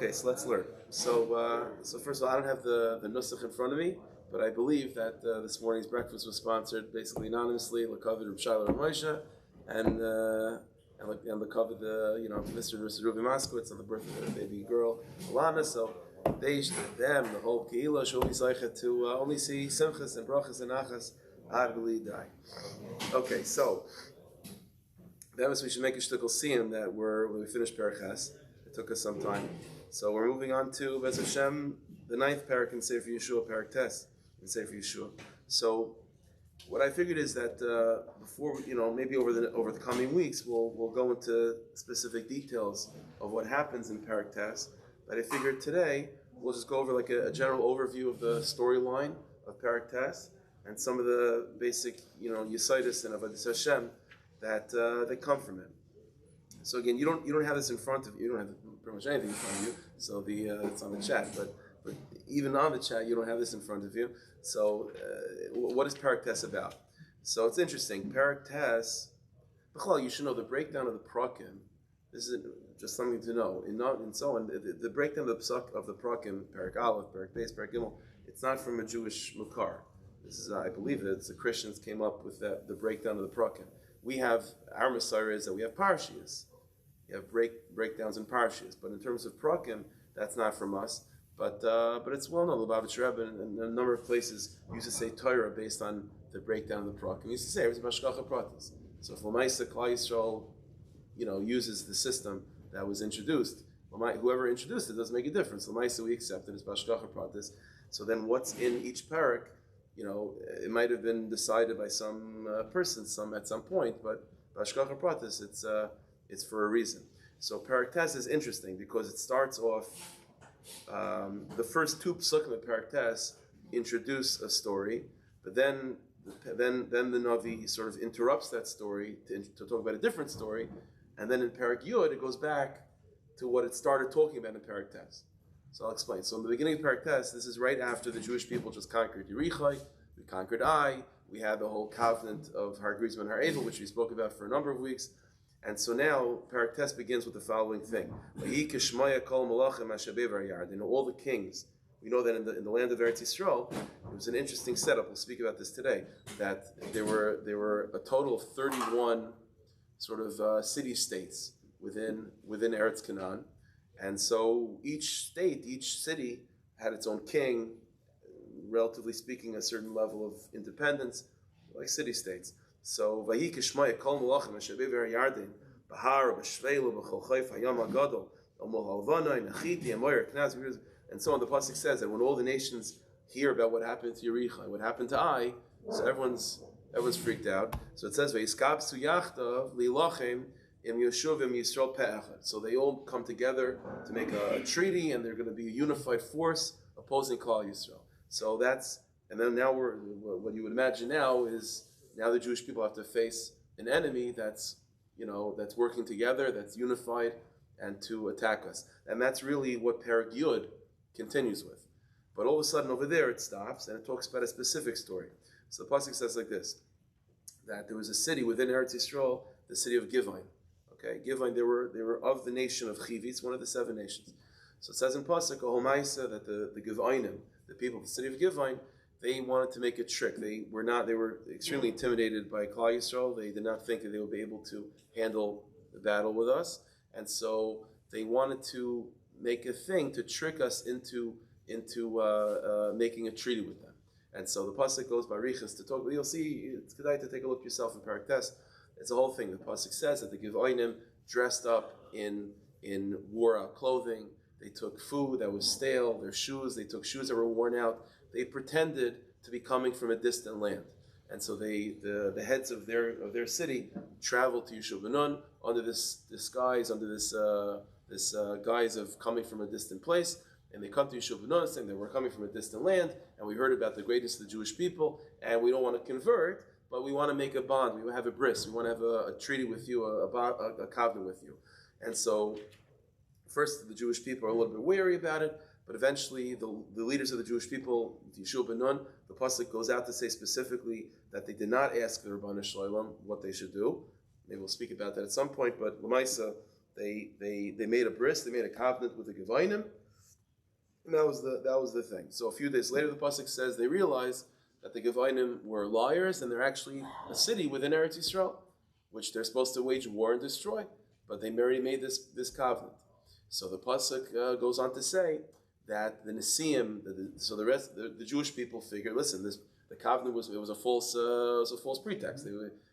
Okay, so let's learn. So first of all, I don't have the nusach in front of me, but I believe that this morning's breakfast was sponsored basically anonymously. L'kavod Reb Shiloh Reb Moshe, and l'kavod Mr. and Mrs. Ruby Moskowitz on the birth of their baby girl Alana. So them, the whole kehillah, should be zeichet to only see simchas and brachas and achas ad die. Okay, so that was we should make a shtickle siyum that we finished Paraches. It took us some time. So we're moving on to Bez Hashem, the 9th parak in Sefer Yehoshua, parak Tes in Sefer Yehoshua. So what I figured is that before, maybe over the coming weeks, we'll go into specific details of what happens in parak Tes. But I figured today we'll just go over like a general overview of the storyline of parak Tes and some of the basic, Yesaitis and Avodas Hashem that come from it. So again, you don't have this in front of you. You don't have pretty much anything in front of you. So it's on the chat, but even on the chat, you don't have this in front of you. So what is parak Tes about? So it's interesting. Parak Tes, you should know the breakdown of the prakim. This is just something to know. And so on, the breakdown of the prakim, parak Aleph, parak Beis, parak Gimel, it's not from a Jewish mukar. This is, I believe, it's the Christians came up with the breakdown of the prakim. We have our Messiah is that we have parshias. You have breakdowns in parshias, but in terms of prakim, that's not from us. But it's well known. The Lubavitch Rebbe and a number of places used to say Torah based on the breakdown of the prakim. He used to say it was Bashkacha Pratis. So if Lamaisa Klal Yisrael, uses the system that was introduced, whoever introduced it doesn't make a difference. Lamaisa we accept it as Bashkacha Pratis. So then what's in each parak? It might have been decided by some person, at some point, but Bashkacha Pratis, it's for a reason. So Parak Tes is interesting because it starts off. The first two psukim of Parak Tes introduce a story, but then the Navi sort of interrupts that story to talk about a different story, and then in Parak Yud it goes back to what it started talking about in Parak Tes. So I'll explain. So in the beginning of Parak Tes, this is right after the Jewish people just conquered Yerichai, we conquered Ai, we had the whole covenant of Har Gerizim and Har Evel, which we spoke about for a number of weeks. And so now, Parak Tes begins with the following thing. All the kings, we know that in the land of Eretz Yisrael, it was an interesting setup, we'll speak about this today, that there were a total of 31 sort of city-states within Eretz Canaan. And so each city had its own king, relatively speaking, a certain level of independence, like city-states. So Vayi Kishmaya Kol Malachim Ashabever Yardin Bahar B'Shveilu B'Chol Chayf Hayam Hagadol Omol Halvanai Nachiti Amoyer Knaz, and so on. The pasuk says that when all the nations hear about what happened to Yerichai, what happened to Ai, so everyone's freaked out. So it says Vayiskabsu Yachtav Lilachem Im Yeshuvim Yisrael Pe'echad. So they all come together to make a treaty, and they're going to be a unified force opposing Klal Yisrael. So and then now what you would imagine now is. Now the Jewish people have to face an enemy that's working together, that's unified, and to attack us. And that's really what Parak Yud continues with. But all of a sudden over there it stops and it talks about a specific story. So the pasuk says like this, that there was a city within Eretz Yisrael, the city of Givain. Okay, Givain, they were of the nation of Chivitz, one of the 7 nations. So it says in pasuk Ohomaisa that the Givainim, the people of the city of Givain, they wanted to make a trick. They were extremely intimidated by Klal Yisrael. They did not think that they would be able to handle the battle with us. And so they wanted to make a thing to trick us into making a treaty with them. And so the pasuk goes by Riches to talk. You'll see, it's good to take a look yourself in Parak Tes. It's a whole thing. The pasuk says that the Givonim dressed up in wore-out clothing. They took food that was stale, their shoes. They took shoes that were worn out. They pretended to be coming from a distant land, and so the heads of their city traveled to Yeshua Benun under this disguise, under this guise of coming from a distant place, and they come to Yeshua Benun saying that we're coming from a distant land, and we heard about the greatest of the Jewish people, and we don't want to convert, but we want to make a bond. We want to have a bris. We want to have a treaty with you, a covenant with you, and so. First, the Jewish people are a little bit wary about it, but eventually the leaders of the Jewish people, Yeshua ben Nun, the pasuk goes out to say specifically that they did not ask the Rabbanu Shalom what they should do. Maybe we'll speak about that at some point, but Lamaisa, they made a bris, they made a covenant with the Gevinim, and that was the thing. So a few days later, the pasuk says they realized that the Gevinim were liars, and they're actually a city within Eretz Yisrael, which they're supposed to wage war and destroy. But they already made this covenant. So the pasuk goes on to say that the Nesiim, the Jewish people figure, listen, the covenant was a false pretext.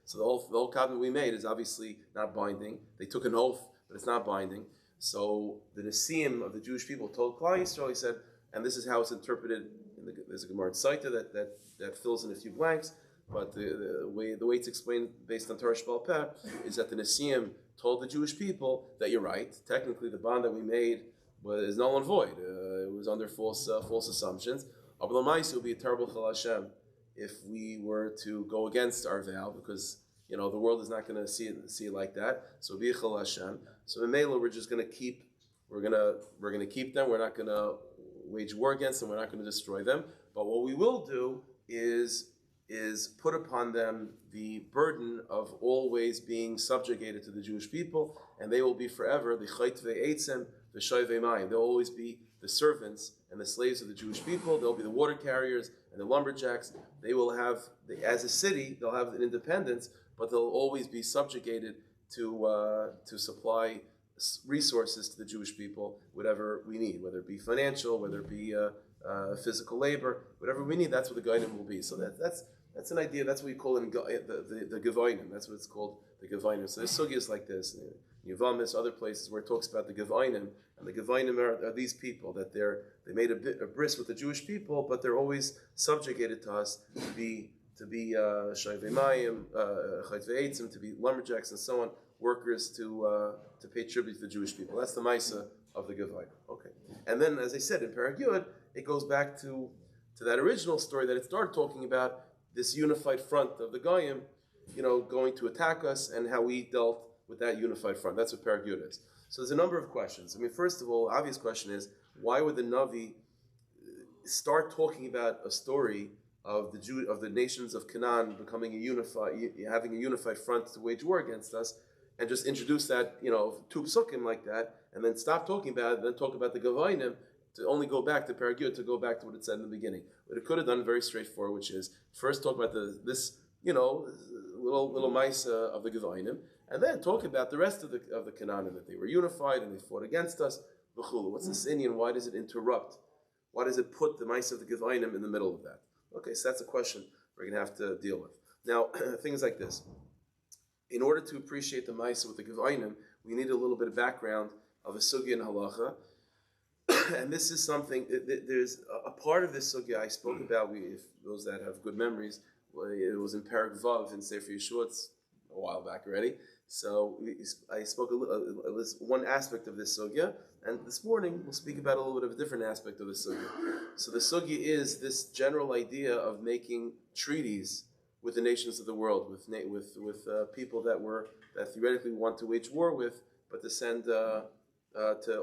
So the whole covenant we made is obviously not binding. They took an oath, but it's not binding. So the Nesiim of the Jewish people told Klal Yisrael, he said, and this is how it's interpreted. There's a Gemara in Saita that fills in a few blanks, but the way it's explained based on Torah Sheba'al Peh is that the Nesiim told the Jewish people that you're right. Technically, the bond that we made is null and void. It was under false assumptions. But L'maisa, it would be a terrible Chil Hashem if we were to go against our vow, because the world is not going to see it like that. So it would be a Chil Hashem. So in Mela, we're just going to keep. We're going to keep them. We're not going to wage war against them. We're not going to destroy them. But what we will do is put upon them the burden of always being subjugated to the Jewish people, and they will be forever the chait ve'etzem, the shai ve'mayim. They'll always be the servants and the slaves of the Jewish people. They'll be the water carriers and the lumberjacks. They will have, as a city, they'll have an independence, but they'll always be subjugated to supply resources to the Jewish people, whatever we need, whether it be financial, whether it be physical labor, whatever we need. That's what the Gainim will be. So that's an idea. That's what we call it the Gevainim. That's what it's called, the Gevainim. So there's sugyas like this, Yevamis, other places where it talks about the Gevainim, and the Gevainim are these people that they made a bris with the Jewish people, but they're always subjugated to us to be shai ve'mayim, chait ve'etzim, to be lumberjacks and so on, workers to pay tribute to the Jewish people. That's the Maisa of the Gevainim. Okay, and then as I said in Perek Yud, it goes back to that original story that it started talking about, this unified front of the Goyim, going to attack us, and how we dealt with that unified front. That's what Perek Yud is. So there's a number of questions. I mean, first of all, obvious question is, why would the Navi start talking about a story of the nations of Canaan becoming having a unified front to wage war against us, and just introduce that, two psukim like that, and then stop talking about it, and then talk about the Gevainim, to only go back to Perek Yud, to go back to what it said in the beginning. What it could have done very straightforward, which is first talk about this little mice of the Gevainim, and then talk about the rest of the Canaanim, that they were unified and they fought against us. What's this Indian? Why does it interrupt? Why does it put the mice of the Gevainim in the middle of that? Okay, so that's a question we're going to have to deal with. Now, things like this. In order to appreciate the mice with the Gevainim, we need a little bit of background of a sugya and halacha. And this is something, there's a part of this sugya I spoke about, if those that have good memories, it was in Perek Vav in Sefer Yehoshua, it's a while back already. So I spoke it was one aspect of this sugya, and this morning we'll speak about a little bit of a different aspect of the sugya. So the sugya is this general idea of making treaties with the nations of the world, with people that theoretically want to wage war with, but to send to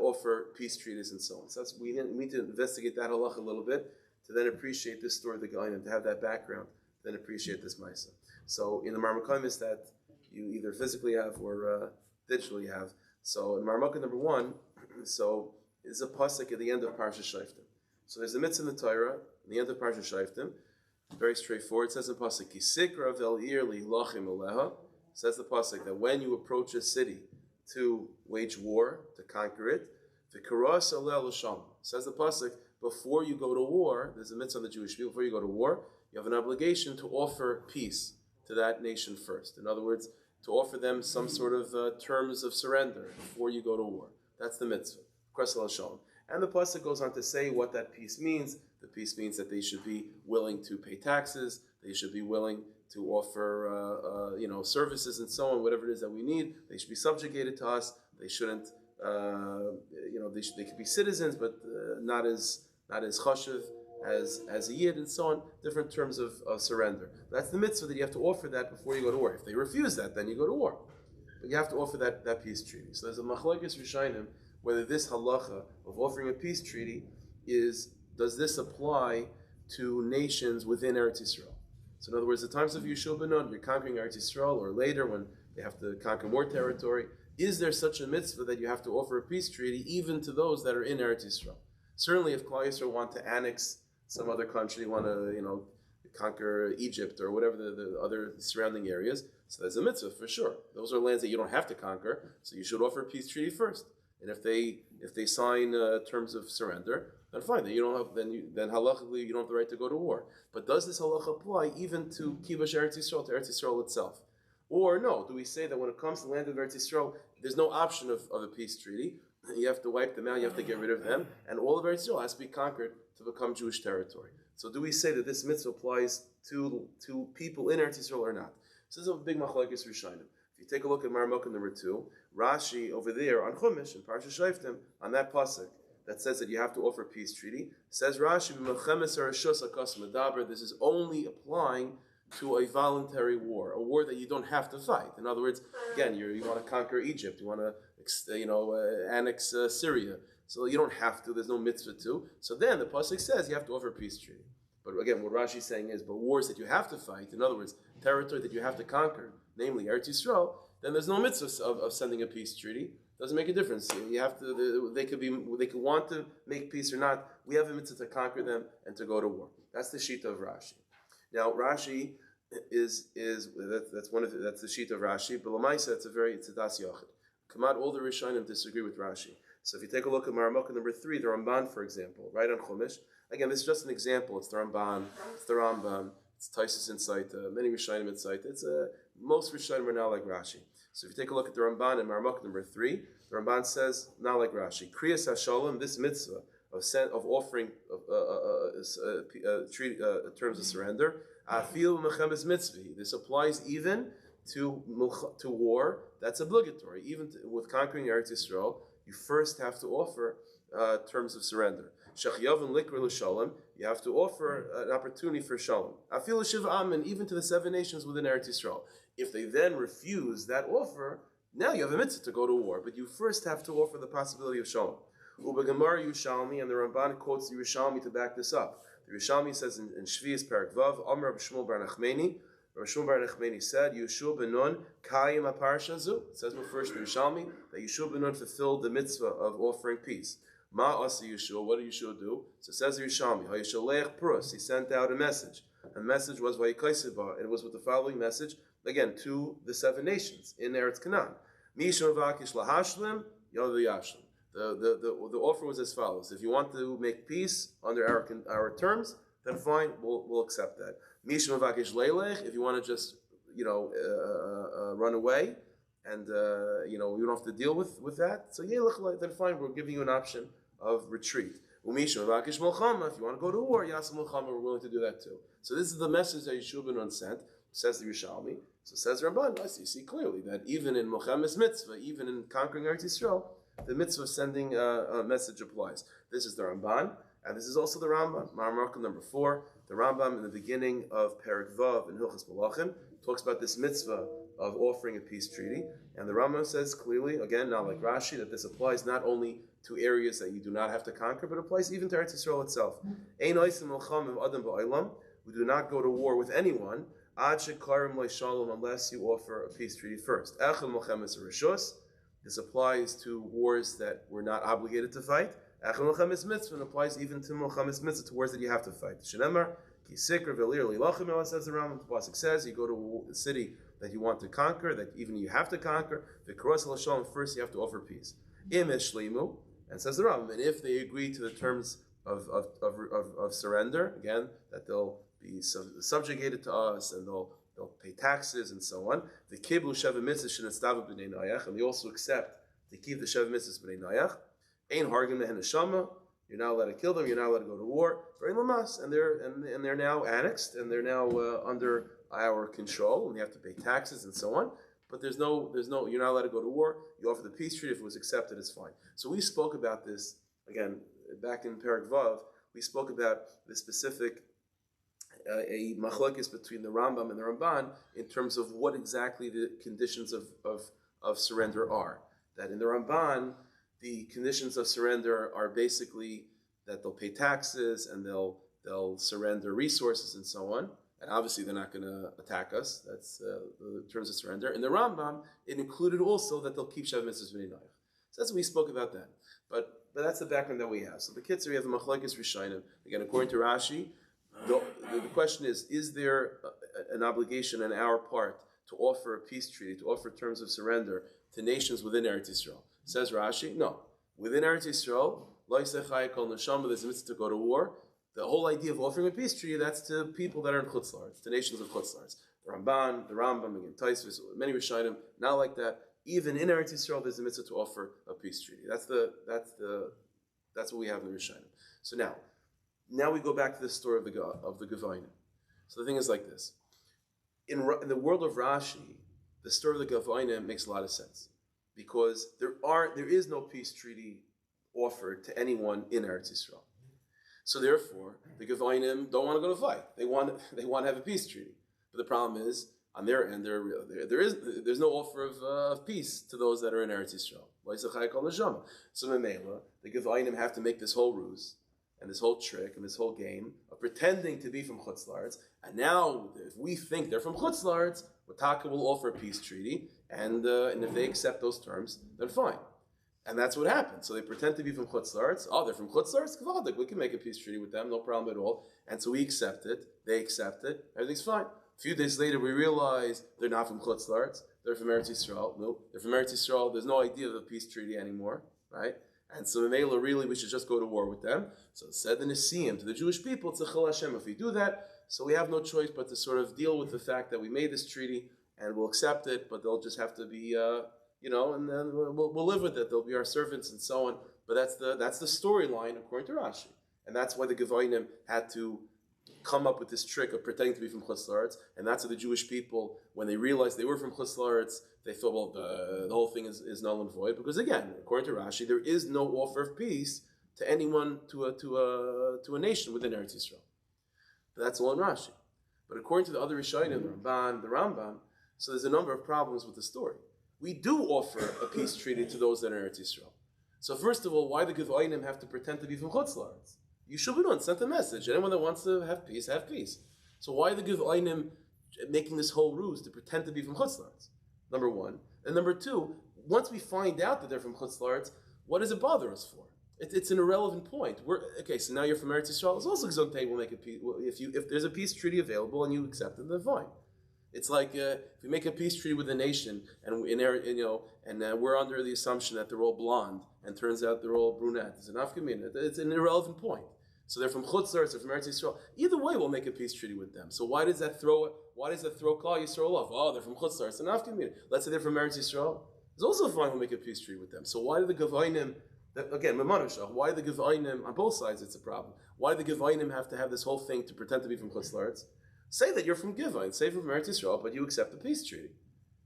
offer peace treaties and so on. So we need to investigate that halacha a little bit to then appreciate this story of the Gainim, to have that background, then appreciate this Maisa. So in the Marmakim that you either physically have or digitally have. So in Marmakim number 1, so is a pasuk at the end of Parsha Shoftim. So there's a mitzvah in the Torah, at the end of Parsha Shoftim, very straightforward. It says in pasuk, Kisikra vel ir lilachim aleha. Says the pasuk that when you approach a city to wage war, to conquer it, the karas alel l'sham. Says the pasuk, before you go to war, there's a mitzvah on the Jewish people. Before you go to war, you have an obligation to offer peace to that nation first. In other words, to offer them some sort of terms of surrender before you go to war. That's the mitzvah. Karas alel l'sham. And the pasuk goes on to say what that peace means. The peace means that they should be willing to pay taxes. They should be willing to offer, services and so on, whatever it is that we need. They should be subjugated to us. They shouldn't, they could be citizens, but not as chashiv as a yid and so on. Different terms of surrender. That's the mitzvah, that you have to offer that before you go to war. If they refuse that, then you go to war. But you have to offer that peace treaty. So there's a machlokes rishonim whether this halacha of offering a peace treaty does this apply to nations within Eretz Yisrael? So in other words, the times of Yehoshua ben Nun, you're conquering Eretz Yisrael, or later when they have to conquer more territory, is there such a mitzvah that you have to offer a peace treaty even to those that are in Eretz Yisrael? Certainly, if Klal Yisrael want to annex some other country, want to conquer Egypt or whatever the other surrounding areas, so there's a mitzvah for sure. Those are lands that you don't have to conquer, so you should offer a peace treaty first. And if they sign terms of surrender, then fine. Then you don't have then halachically you don't have the right to go to war. But does this halacha apply even to Kibush Eretz Yisrael, to Eretz Yisrael itself? Or no, do we say that when it comes to the land of Eretz Yisrael, there's no option of a peace treaty? You have to wipe them out, you have to get rid of them, and all of Eretz Yisrael has to be conquered to become Jewish territory. So do we say that this mitzvah applies to people in Eretz Yisrael or not? So this is a big machlokes rishonim. If you take a look at Marmukah number 2, Rashi over there on Chumash in Parsha Shoftim, on that pasuk that says that you have to offer a peace treaty, says Rashi, this is only applying to a voluntary war, a war that you don't have to fight. In other words, again, you want to conquer Egypt, you want to annex Syria, so you don't have to. There's no mitzvah to. So then the pasuk says you have to offer a peace treaty. But again, what Rashi is saying is, but wars that you have to fight, in other words, territory that you have to conquer, namely Eretz Yisrael, then there's no mitzvah of sending a peace treaty. Doesn't make a difference. You have to. They could want to make peace or not. We have a mitzvah to conquer them and to go to war. That's the shita of Rashi. Now Rashi is that's the shita of Rashi. But Lamaisa, it's a das yachid. Come out, all the Rishonim disagree with Rashi. So if you take a look at Marmukah number 3, the Ramban, for example, right on Chumash. Again, this is just an example. It's the Ramban, it's the Rambam, it's Taisus Insight, many Rishonim Insight. Most Rishonim are now like Rashi. So if you take a look at the Ramban in Marmukah number 3, the Ramban says, not like Rashi, Kriyas HaShalom, this mitzvah of offering terms of surrender, Afil Mechemes Mitzvah. This applies even to war. That's obligatory. Even with conquering Eretz Yisrael, you first have to offer terms of surrender. Shachyav and Likr l'Shalom, you have to offer an opportunity for Shalom. Afil Shiva Amen, even to the 7 nations within Eretz Yisrael. If they then refuse that offer, now you have a mitzvah to go to war, but you first have to offer the possibility of Shalom. Ubegamar Yerushalmi, and the Ramban quotes the Yerushalmi to back this up. The Yerushalmi says in Shvius Perek Vav, Amar Reb Shmuel bar Nachmeni, Reb Shmuel bar Nachmeni said, Yehoshua ben Nun kayim ha-parsha zu. It says first in Yerushalmi that Yehoshua ben Nun fulfilled the mitzvah of offering peace. Ma asa Yehoshua, what did Yehoshua do? So it says Yerushalmi, Hayishalech Prus, he sent out a message. And the message was Vayikaiseba, and it was with the following message, again, to the 7 nations in Eretz Canaan. Mishon vakish lahashlim, yod yashlim. The offer was as follows: if you want to make peace under our terms, then fine, we'll accept that. Mishon vakish leilech, if you want to just run away and you don't have to deal with that, so then fine, we're giving you an option of retreat. Umishon vakish milchama, if you want to go to war, yasam milchama, we're willing to do that too. So this is the message that Yehoshua ben Nun sent. Says the Yerushalmi. So says Ramban. You see clearly that even in Mochammed's mitzvah, even in conquering Eretz Yisrael, the mitzvah of sending a message applies. This is the Ramban, and this is also the Rambam. Marmukah number 4. The Rambam in the beginning of Perek Vav in Hilchos Malachim talks about this mitzvah of offering a peace treaty, and the Rambam says clearly, again, not like Rashi, that this applies not only to areas that you do not have to conquer, but applies even to Eretz Yisrael itself. Ein oisim milcham adam ba'olam. We do not go to war with anyone unless you offer a peace treaty first. This applies to wars that we're not obligated to fight. It applies even to Mochammed's mitzvah, to wars that you have to fight. Says the Rambam, the pasuk says, you go to the city that you want to conquer, that even you have to conquer. First you have to offer peace. And says the Rambam, and if they agree to the terms of surrender, again, that they'll be subjugated to us, and they'll pay taxes and so on. The kiblu sheva mitzvahs shenestavu b'nei nayach, and they also accept to keep the sheva mitzvahs b'nei nayach. Ein hargim lehen neshama. You're not allowed to kill them. You're not allowed to go to war. Very lamas, and they're now annexed, and they're now under our control, and you have to pay taxes and so on. But there's no. You're not allowed to go to war. You offer the peace treaty. If it was accepted, it's fine. So we spoke about this again back in Perek Vav. We spoke about the specific. A machlokes between the Rambam and the Ramban in terms of what exactly the conditions of surrender are. That in the Ramban, the conditions of surrender are basically that they'll pay taxes and they'll surrender resources and so on. and obviously they're not going to attack us. That's the terms of surrender. In the Rambam, it included also that they'll keep Shav mitzvahs v'nei noich. So that's what we spoke about then. But that's the background that we have. So the kitzur, we have the machlokes rishonim. Again, according to Rashi, the question is there an obligation on our part to offer a peace treaty, to offer terms of surrender to nations within Eretz Yisrael? Says Rashi, no. Within Eretz Yisrael, there's a mitzvah to go to war. The whole idea of offering a peace treaty, that's to people that are in Chutz La'aretz, to nations of Chutz La'aretz. The Rambam, again, Taisvis, many Rishonim, not like that. Even in Eretz Yisrael, there's a mitzvah to offer a peace treaty. That's what we have in the Rishonim. So now we go back to the story of the Gevainim. So the thing is like this: in the world of Rashi, the story of the Gevainim makes a lot of sense because there is no peace treaty offered to anyone in Eretz Yisrael. So therefore, the Gevainim don't want to go to fight. They want to have a peace treaty. But the problem is, on their end, there's no offer of peace to those that are in Eretz Yisrael. So Memela, the Gevainim have to make this whole ruse and this whole trick and this whole game of pretending to be from Chutz La'aretz. And now, if we think they're from Chutz La'aretz, Wataka will offer a peace treaty, and if they accept those terms, then fine. And that's what happened. So they pretend to be from Chutz La'aretz. Oh, they're from Chutz La'aretz? Kvadik, we can make a peace treaty with them, no problem at all. And so we accept it, they accept it, everything's fine. A few days later, we realize they're not from Chutz La'aretz, they're from Eretz Yisrael. No, they're from Eretz Yisrael, there's no idea of a peace treaty anymore, right? And so Memela, really, we should just go to war with them. So it said the Nesiim to the Jewish people, Tzachel Hashem, if we do that, so we have no choice but to sort of deal with the fact that we made this treaty, and we'll accept it, but they'll just have to be, and then we'll live with it. They'll be our servants and so on. But that's the storyline according to Rashi, and that's why the Gevainim had to come up with this trick of pretending to be from Chutz La'aretz, and that's why the Jewish people, when they realized they were from Chutz La'aretz, they thought, well, the whole thing is null and void, because again, according to Rashi, there is no offer of peace to anyone to a nation within Eretz Yisrael. But that's all in Rashi. But according to the other Rishonim, the Ramban, the Rambam, so there's a number of problems with the story. We do offer a peace treaty to those that are in Eretz Yisrael. So first of all, why the Gevainim have to pretend to be from Chutz La'aretz? Yeshua sent a message. Anyone that wants to have peace, have peace. So why the Gevainim making this whole ruse to pretend to be from Chutz La'aretz? Number one. And number two, once we find out that they're from Chutz La'aretz, what does it bother us for? It's an irrelevant point. So now you're from Eretz Yisrael. It's also Gzog will make a peace. If there's a peace treaty available and you accept it, then fine. It's like if we make a peace treaty with a nation and we're under the assumption that they're all blonde and turns out they're all brunette. It's an afkamin. It's an irrelevant point. So they're from Chutz La'aretz, they're from Eretz Yisrael. Either way, we'll make a peace treaty with them. So why does that throw Klal Yisrael off? Oh, they're from Chutz La'aretz, an afkamin. Let's say they're from Eretz Yisrael. It's also fine. We'll make a peace treaty with them. So why do the Gevainim? Again, why the Gevainim, on both sides it's a problem. Why the Gevainim have to have this whole thing to pretend to be from Chutz La'aretz? Say that you're from Givain, say from Eretz Yisrael, but you accept the peace treaty.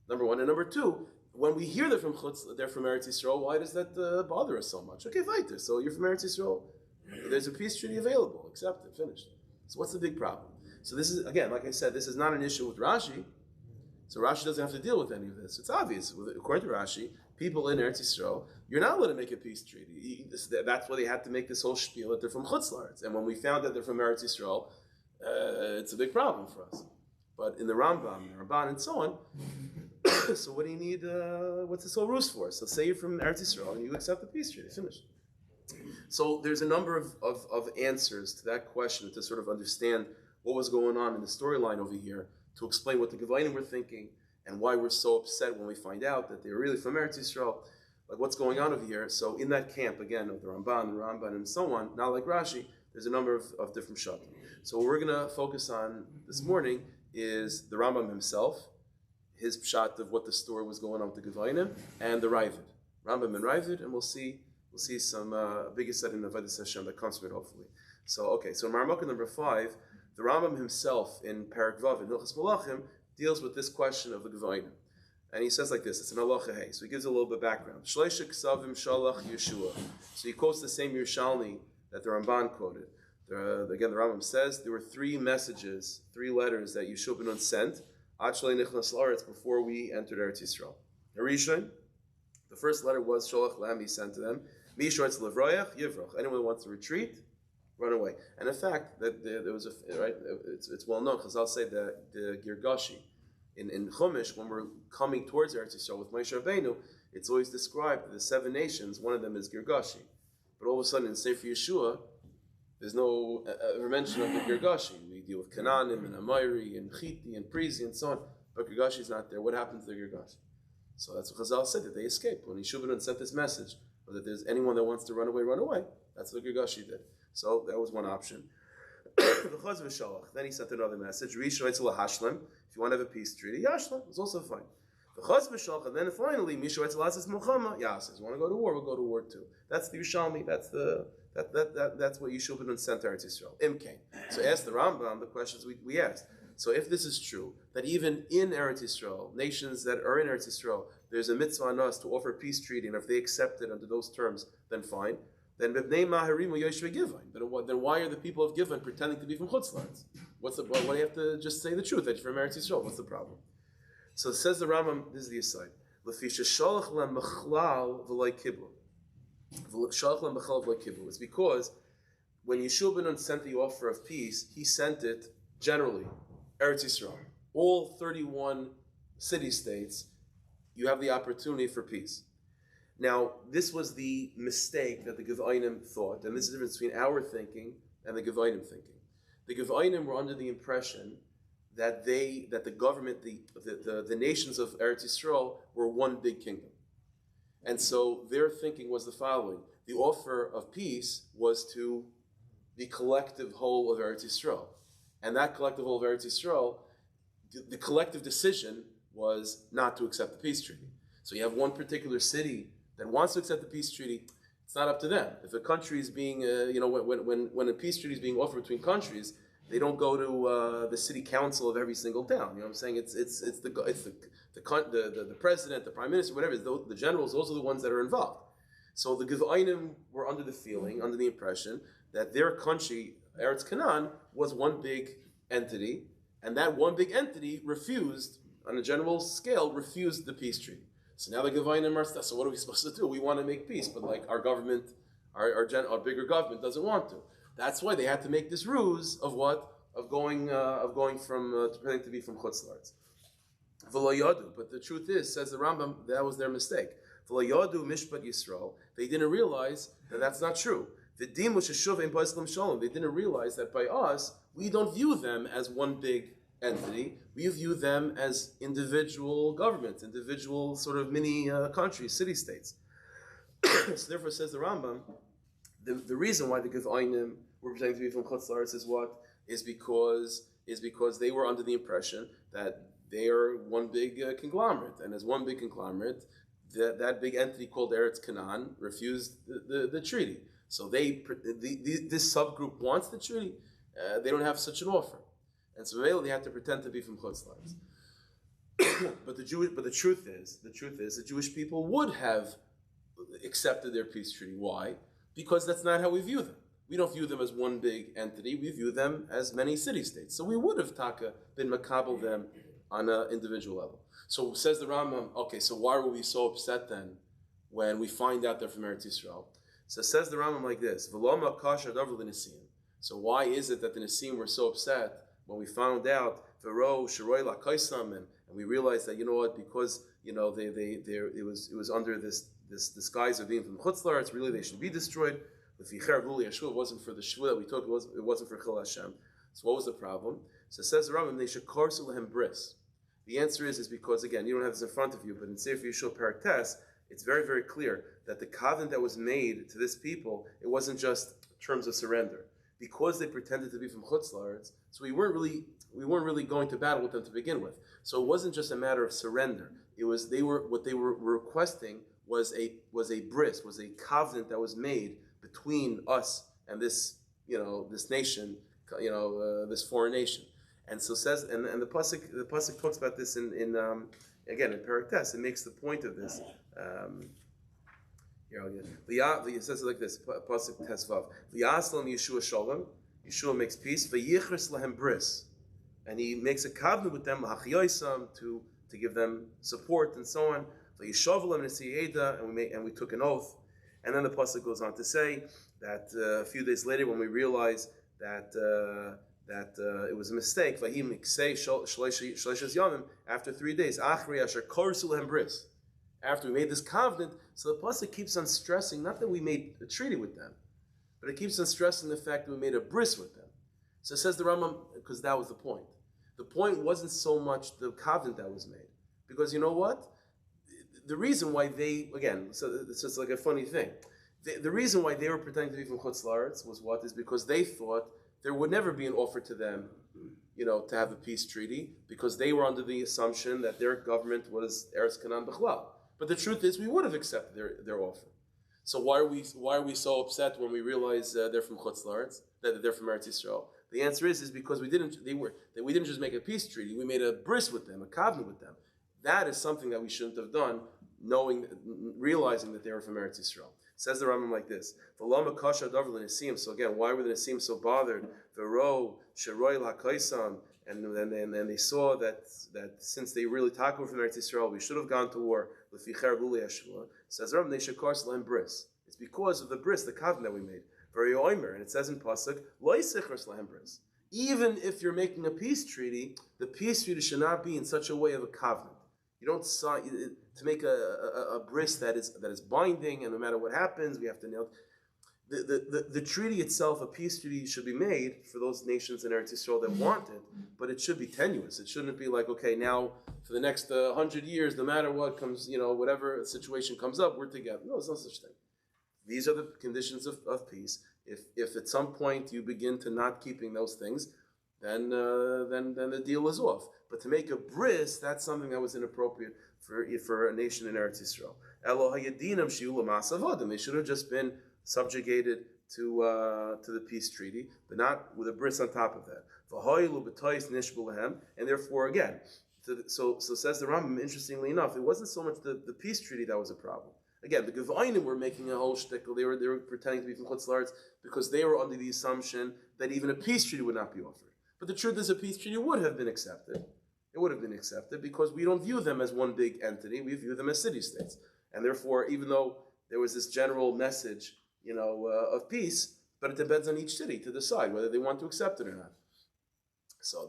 Number one. And number two, when we hear they're from Eretz Yisrael, why does that bother us so much? Okay, fighter. So you're from Eretz Yisrael. There's a peace treaty available. Accept it. Finished. So what's the big problem? So this is, again, like I said, this is not an issue with Rashi. So Rashi doesn't have to deal with any of this. It's obvious. According to Rashi, people in Eretz Yisrael, you're not allowed to make a peace treaty. That's why they had to make this whole spiel that they're from Chutz La'aretz. And when we found that they're from Eretz Yisrael, it's a big problem for us. But in the Rambam, the Ramban, and so on, so what do you need, what's this whole ruse for? So say you're from Eretz Yisrael and you accept the peace treaty, finished. So there's a number of answers to that question to sort of understand what was going on in the storyline over here, to explain what the Gevainim were thinking and why we're so upset when we find out that they're really from Eretz Yisrael, like what's going on over here. So in that camp, again, of the Ramban, and so on, not like Rashi, there's a number of different shatim. So what we're going to focus on this morning is the Rambam himself, his pshat of what the story was going on with the Gevainim, and the Ravid. Rambam and Ravid, and we'll see some biggest setting of Avodas Hashem that comes from it, hopefully. So in Marmukah number 5, the Rambam himself in Parak Vav in Hilchos Malachim deals with this question of the Gevainim. And he says like this, it's an halacha hey. So he gives a little bit of background. Shleisha Ksavim Shalach Yeshua. So he quotes the same Yerushalmi that the Ramban quoted. Again, the Rambam says there were 3 messages, 3 letters that Yeshua ben Nun sent before we entered Eretz Yisrael. The first letter was Sholach Lam, he sent to them. Anyone who wants to retreat, run away. And in fact, that there was a right. It's well known. Chazal say that the Girgashi in Chumash, when we're coming towards Eretz Yisrael with Moshe Rabbeinu, it's always described that the 7 nations. One of them is Girgashi, but all of a sudden in Sefer Yehoshua, there's no mention of the Girgashi. We deal with Canaanim and Amori and Chiti and Prizi and so on, but Girgashi is not there. What happened to the Girgashi? So that's what Chazal said, that they escaped. When Yeshua sent this message, or that there's anyone that wants to run away, run away. That's what the Girgashi did. So that was one option. Then he sent another message. If you want to have a peace treaty, Yashlam, it's also fine. And then finally, you want to go to war, we'll go to war too. That's the Yerushalmi, that's what Yeshua ben sent to Eretz Yisrael. Imkain. So ask the Rambam the questions we asked. So if this is true, that even in Eretz Yisrael, nations that are in Eretz Yisrael, there's a mitzvah on us to offer a peace treaty, and if they accept it under those terms, then fine. Then then why are the people of Givon pretending to be from Chutz La'aretz? Why do you have to just say the truth that you're from Eretz Yisrael? What's the problem? So it says the Rambam, this is the aside. It's because when Yeshua ben Nun sent the offer of peace, he sent it generally, Eretz Yisrael. All 31 city-states, you have the opportunity for peace. Now, this was the mistake that the Giv'ayim thought, and this is the difference between our thinking and the Giv'ayim thinking. The Giv'ayim were under the impression that the government, the nations of Eretz Yisrael were one big kingdom. And so their thinking was the following. The offer of peace was to the collective whole of Eretz Yisrael. And that collective whole of Eretz Yisrael, the collective decision was not to accept the peace treaty. So you have one particular city that wants to accept the peace treaty. It's not up to them. If a country is being, when a peace treaty is being offered between countries, they don't go to the city council of every single town. You know what I'm saying? It's the president, the prime minister, whatever. The generals, those are the ones that are involved. So the Giv'ayim were under the impression that their country, Eretz Canaan, was one big entity, and that one big entity refused, on a general scale, refused the peace treaty. So now the Giv'ayim are, so what are we supposed to do? We want to make peace, but like our government, our bigger government doesn't want to. That's why they had to make this ruse of what? Of going from pretending to be from Chutz La'aretz. But the truth is, says the Rambam, that was their mistake. V'lo mishpat Yisrael. They didn't realize that that's not true. They didn't realize that by us, we don't view them as one big entity. We view them as individual governments, individual sort of mini countries, city-states. So therefore, says the Rambam, the reason why the Giv'ayim were pretending to be from Chutz La'aretz is what? Is because they were under the impression that they are one big conglomerate, and as one big conglomerate, that big entity called Eretz Canaan refused the treaty. So this subgroup wants the treaty. They don't have such an offer, and so they had to pretend to be from Chutz La'aretz. But the truth is, the Jewish people would have accepted their peace treaty. Why? Because that's not how we view them. We don't view them as one big entity. We view them as many city-states. So we would have been makabel them on an individual level. So says the Rambam, okay, so why were we so upset then when we find out they're from Eretz Yisrael? So says the Rambam like this, so why is it that the Nisim were so upset when we found out and we realized that, you know what, because it was under this disguise of being from Chutz La'aretz, really they should be destroyed. It wasn't for the shvu that we took, it wasn't for Chil Hashem. So what was the problem? So it says the Rambam, they should karsu lehem bris. The answer is because, again, you don't have this in front of you, but in Sefer Yehoshua Perek Tes, it's very, very clear that the covenant that was made to this people, it wasn't just terms of surrender. Because they pretended to be from Chutz La'aretz, so we weren't really going to battle with them to begin with. So it wasn't just a matter of surrender. It was what they were requesting was a bris, was a covenant that was made between us and this nation, this foreign nation. And so says, and the pasuk talks about this in Perek Tes. It makes the point of this. It says it like this, pasuk Tesvav. V'yaslam Yeshua shalom. Yeshua makes peace. V'yichris lahem bris, and he makes a covenant with them to give them support and so on. V'yishav lahem nesiyeda, and we took an oath. And then the pasuk goes on to say, a few days later, when we realized that it was a mistake, after 3 days, after we made this covenant, so the pasuk keeps on stressing, not that we made a treaty with them, but it keeps on stressing the fact that we made a bris with them. So it says the Rambam, because that was the point. The point wasn't so much the covenant that was made, because you know what? The reason why they, again, so it's just like a funny thing. The reason why they were pretending to be from Chutz La'aretz was what? Is because they thought there would never be an offer to them, to have a peace treaty, because they were under the assumption that their government was Eretz Canaan B'chlal. But the truth is, we would have accepted their offer. So why are we so upset when we realize they're from Chutz La'aretz, that they're from Eretz Yisrael? The answer is because we didn't just make a peace treaty. We made a bris with them, a covenant with them. That is something that we shouldn't have done, realizing that they were from Eretz Yisrael. Says the Rambam like this: "V'lama kasha davar l'nesim." So again, why were the nesim so bothered? V'ro sheroy l'hakaisam, and they saw that since they really talked from Eretz Yisrael, we should have gone to war. L'ficher v'uli Yeshua. Says Rambam, they should kars l'hem bris. It's because of the bris, the covenant that we made. Very oimer, and it says in pasuk, lo yisichers l'hem bris. Even if you're making a peace treaty, the peace treaty should not be in such a way of a covenant. You don't sign to make a bris that is binding, and no matter what happens, we have to nail. The treaty itself, a peace treaty, should be made for those nations in Eretz Yisrael that want it, but it should be tenuous. It shouldn't be like, okay, now for the next 100 years, no matter what comes, whatever situation comes up, we're together. No, there's no such thing. These are the conditions of peace. If at some point you begin to not keeping those things, then the deal is off. But to make a bris, that's something that was inappropriate for a nation in Eretz Yisrael. They should have just been subjugated to the peace treaty, but not with a bris on top of that. And therefore, again, so says the Rambam, interestingly enough, it wasn't so much the peace treaty that was a problem. Again, the Gevainim were making a whole shtickle. They were pretending to be from Chutz La'aretz because they were under the assumption that even a peace treaty would not be offered. But the truth is, a peace treaty would have been accepted. It would have been accepted because we don't view them as one big entity. We view them as city-states. And therefore, even though there was this general message, of peace, but it depends on each city to decide whether they want to accept it or not. So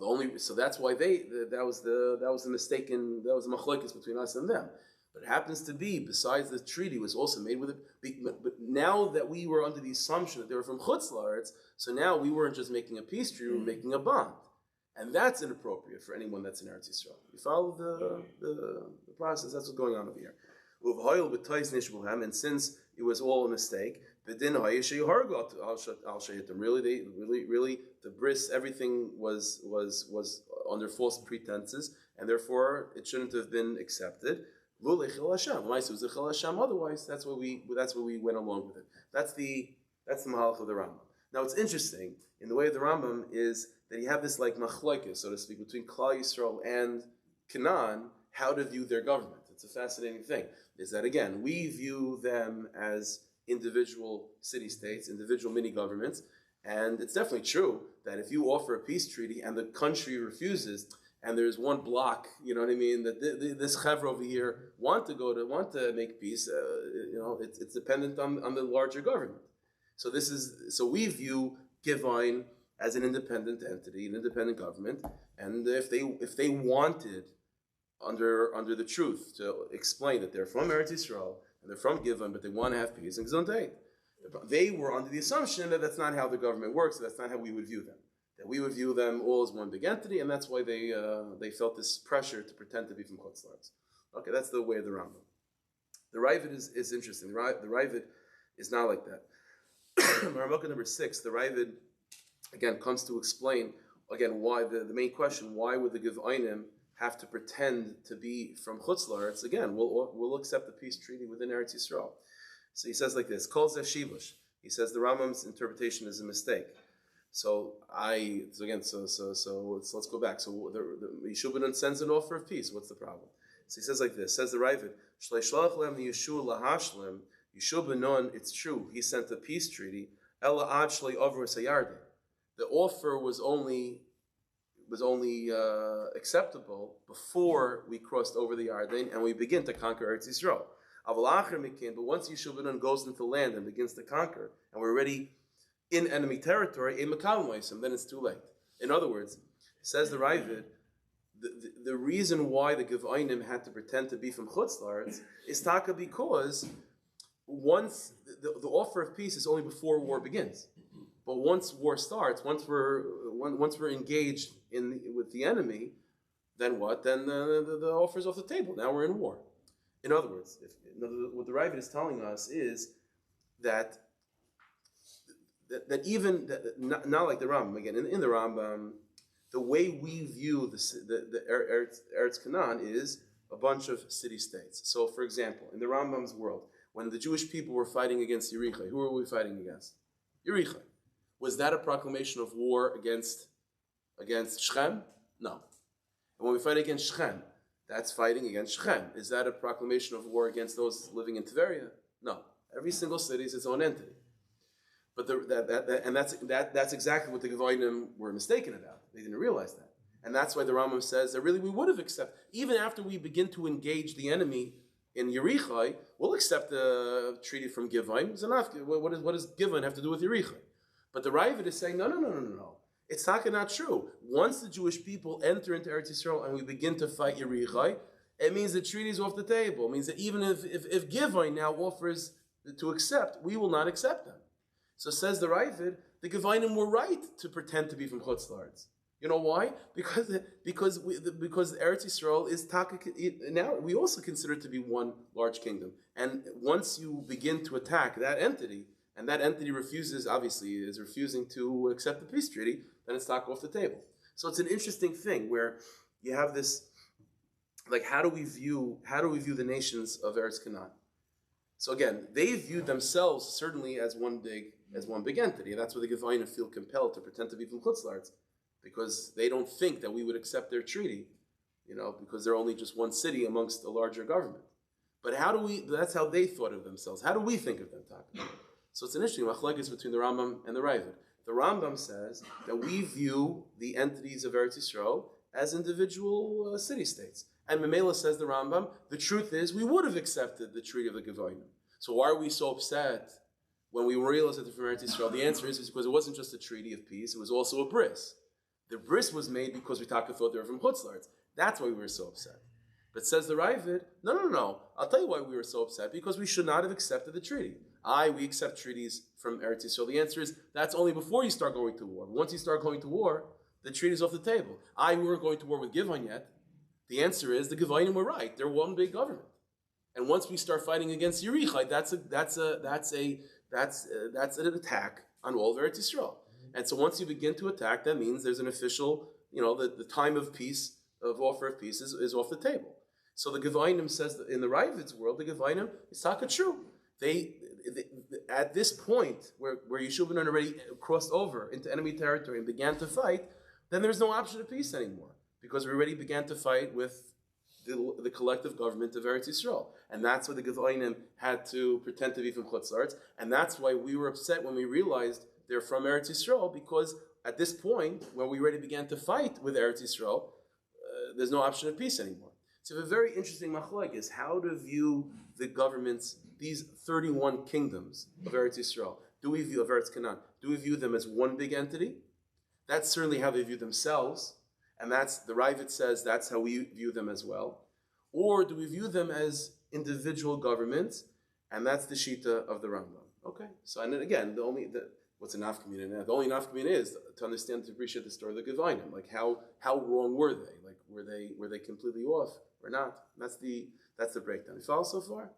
that's why that was the mistaken, that was the machlokes between us and them. But it happens to be, besides the treaty was also made with it, but now that we were under the assumption that they were from Chutz La'aretz, so now we weren't just making a peace treaty, we were making a bond. And that's inappropriate for anyone that's in Eretz Yisrael. You follow the process, that's what's going on over here. And since it was all a mistake, really, the bris, everything was under false pretenses, and therefore it shouldn't have been accepted. Otherwise, that's what we went along with it. That's the mahalach of the Rambam. Now, it's interesting in the way of the Rambam is that you have this like machlokes, so to speak, between Klal Yisrael and Canaan, how to view their government. It's a fascinating thing. Is that again, we view them as individual city-states, individual mini-governments, and it's definitely true that if you offer a peace treaty and the country refuses, and there's one block, you know what I mean, that this chevra over here want to make peace, it's dependent on the larger government. So we view Givine as an independent entity, an independent government, and if they wanted under the truth to explain that they're from Eretz Yisrael and they're from Givon, but they want to have peace and Gesundheit, they were under the assumption that that's not how the government works, so that's not how we would view them. That we would view them all as one big entity, and that's why they felt this pressure to pretend to be from Chutz La'aretz. Okay, that's the way of the Rambam. The Ravid is interesting. The Ravid is not like that. Maramaka number 6, the Ravid again comes to explain again why the main question: why would the Giv'ainim have to pretend to be from Chutz La'aretz? Again, we'll accept the peace treaty within Eretz Yisrael. So he says like this: Kol zeh shivush. He says the Rambam's interpretation is a mistake. So let's go back. So the Yeshua sends an offer of peace. What's the problem? So he says like this. Says the Ravid: Shleishlach lem Yeshua lahashlim. Yeshua ben Nun, it's true, he sent a peace treaty. Ela ad shlei over sayarden. The offer was only acceptable before we crossed over the Yarden and we begin to conquer Eretz Yisrael. But once Yeshua goes into land and begins to conquer, and we're already in enemy territory, then it's too late. In other words, says the Ravid, the reason why the Givainim had to pretend to be from Chutz La'aretz is taka because once the offer of peace is only before war begins. But once war starts, once we're engaged with the enemy, then what? Then the offer is off the table. Now we're in war. In other words, what the Ravid is telling us is that not like the Rambam again. In the Rambam, the way we view the Eretz Canaan is a bunch of city-states. So, for example, in the Rambam's world, when the Jewish people were fighting against Yerichai, who were we fighting against? Yerichai. Was that a proclamation of war against Shechem? No. And when we fight against Shechem, that's fighting against Shechem. Is that a proclamation of war against those living in Tveria? No. Every single city is its own entity. But that's exactly what the Gevainim were mistaken about. They didn't realize that. And that's why the Rambam says that really we would have accepted, even after we begin to engage the enemy in Yerichai, we'll accept the treaty from Givaim. What does Givaim have to do with Yerichai? But the Ravid is saying, no. It's not true. Once the Jewish people enter into Eretz Yisrael and we begin to fight Yerichai, it means the treaty is off the table. It means that even if Givaim now offers to accept, we will not accept them. So says the Ravid, the Gevainim were right to pretend to be from Chutz La'aretz. You know why? Because Eretz Yisrael is now we also consider it to be one large kingdom. And once you begin to attack that entity, and that entity is refusing to accept the peace treaty, then it's taka off the table. So it's an interesting thing where you have this, like, how do we view the nations of Eretz Canaan? So again, they viewed themselves certainly as one big entity. And that's why the Gevainim feel compelled to pretend to be from Chutz La'aretz, because they don't think that we would accept their treaty, because they're only just one city amongst a larger government. But that's how they thought of themselves. How do we think of them, Taka? So it's an interesting machlokes between the Rambam and the Ravid. The Rambam says that we view the entities of Eretz Yisrael as individual city-states. And Memela says the Rambam, the truth is we would have accepted the treaty of the Gevainim. So why are we so upset when we realized that from Eretz Yisrael? The answer is because it wasn't just a treaty of peace, it was also a bris. The bris was made because we thought they were from Chutz La'aretz. That's why we were so upset. But says the Ravid, no. I'll tell you why we were so upset, because we should not have accepted the treaty. We accept treaties from Eretz Yisrael. The answer is that's only before you start going to war. Once you start going to war, the treaty's off the table. We weren't going to war with Givaim yet. The answer is the Gevainim were right. They're one big government. And once we start fighting against Yerichai, that's an attack on all of Eretz Yisrael. And so once you begin to attack, that means there's an official, the time of peace, of offer of peace is off the table. So the Gevainim says that in the Ravid's world, the Gevainim is taka true. They at this point where Yeshua already crossed over into enemy territory and began to fight, then there's no option of peace anymore, because we already began to fight with the collective government of Eretz Yisrael. And that's why the Gevainim had to pretend to be from Chutz La'aretz. And that's why we were upset when we realized they're from Eretz Yisrael, because at this point, when we already began to fight with Eretz Yisrael, there's no option of peace anymore. So a very interesting machlokes is how to view the governments, these 31 kingdoms of Eretz Yisrael. Of Eretz Canaan? Do we view them as one big entity? That's certainly how they view themselves. And that's, the Ravid says, that's how we view them as well. Or do we view them as individual governments? And that's the Shita of the Rambam. Okay, so and then again, what's a nafkamina now? The only nafkamina is to understand, to appreciate the story of the Gevainim. Like how wrong were they? Like were they completely off or not? That's the breakdown. You follow so far?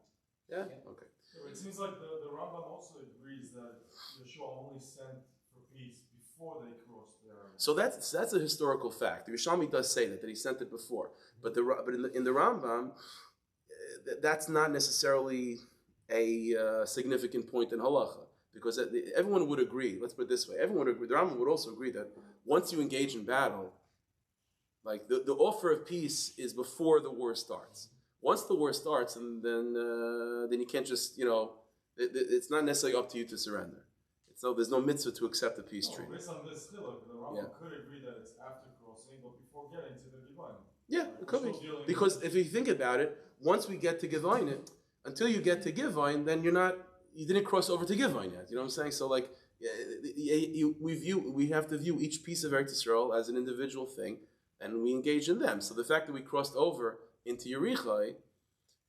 Yeah? Okay. It seems like the Rambam also agrees that Yeshua only sent for peace before they crossed their... So that's a historical fact. The Yerushalmi does say that he sent it before. But in the Rambam, that's not necessarily a significant point in halacha, because everyone would agree. Let's put it this way: everyone would agree. The Rambam would also agree that once you engage in battle, like the offer of peace is before the war starts. Once the war starts, and then you can't just it's not necessarily up to you to surrender. There's no mitzvah to accept the peace treaty. Based on this chiluk, the Rambam could agree that it's after crossing, but before getting to the Gevainim. Yeah, it could be. Because if you think about it, once we get to Gevainim, Until you get to Givine, then you didn't cross over to Givine yet. You know what I'm saying? So like, we have to view each piece of Eretz Yisrael as an individual thing, and we engage in them. So the fact that we crossed over into Yerichai,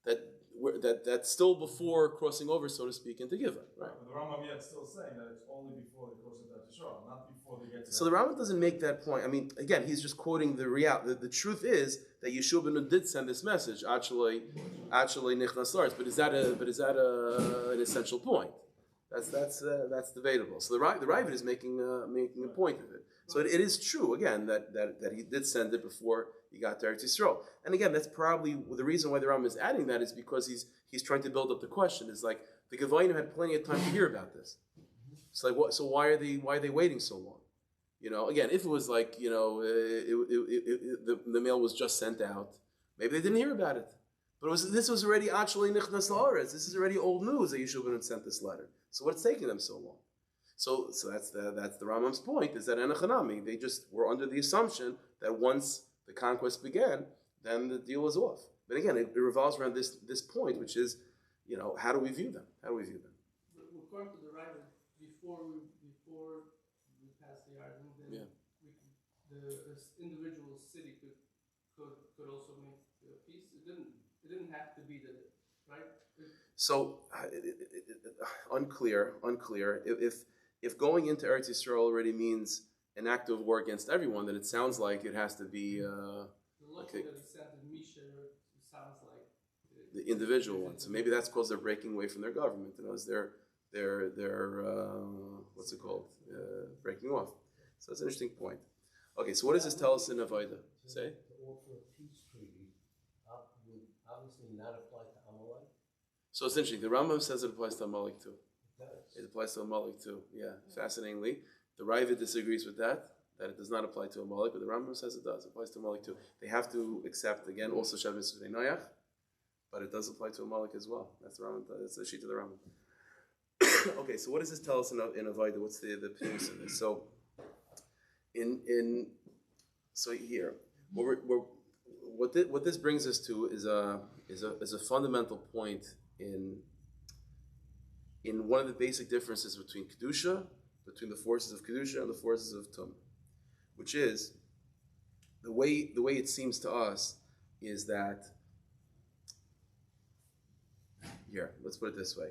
that's still before crossing over, so to speak, into Givon, right? But the Rambam yet still saying that it's only before they cross into Yisrael, not before they get to. So the Rambam doesn't make that point. I mean, again, he's just quoting the reality. The truth is that Yeshua ben Nun did send this message, actually nichnas lars. But is that an essential point? That's debatable. So the Ravid is making a point of it. So it is true again that he did send it before he got to Eretz Yisrael. And again, that's probably the reason why the Rambam is adding that is because he's trying to build up the question. It's like the Gevayinim had plenty of time to hear about this. It's like what? So why are they waiting so long? You know, again, if it was like the mail was just sent out, maybe they didn't hear about it. But this was already actually nichnas la'aretz. This is already old news that Yeshua ben Nun sent this letter. So what's taking them so long? So that's the Rambam's point, is that Enochanami, they just were under the assumption that once the conquest began, then the deal was off. But again, it revolves around this point, which is, how do we view them? According to the writer, before we pass the argument, then the individual city could also make peace. It didn't have to be right. So unclear. If going into Eretz Yisrael already means an act of war against everyone, then it sounds like it has to be the logic that he said in Misha sounds like the individual one. So maybe that's because they're breaking away from their government. They're what's it called? Breaking off. So that's an interesting point. Okay, so what does this tell us in Avodah? Say? To offer a peace treaty would obviously not apply to Amalek. So it's interesting. The Rambam says it applies to Amalek too. It does. It applies to Amalek too. Yeah, fascinatingly. The Ravid disagrees with that it does not apply to Amalek, but the Rambam says it does. It applies to Amalek too. They have to accept, again, also Shav Mitzvah Noach, but it does apply to Amalek as well. That's the Rambam. That's the sheet of the Rambam. Okay, so what does this tell us in Avodah? What's the piece of this? So, so here, what this brings us to is a fundamental point in one of the basic differences between Kedusha, between the forces of Kedusha and the forces of Tum, which is the way it seems to us is that, here, let's put it this way.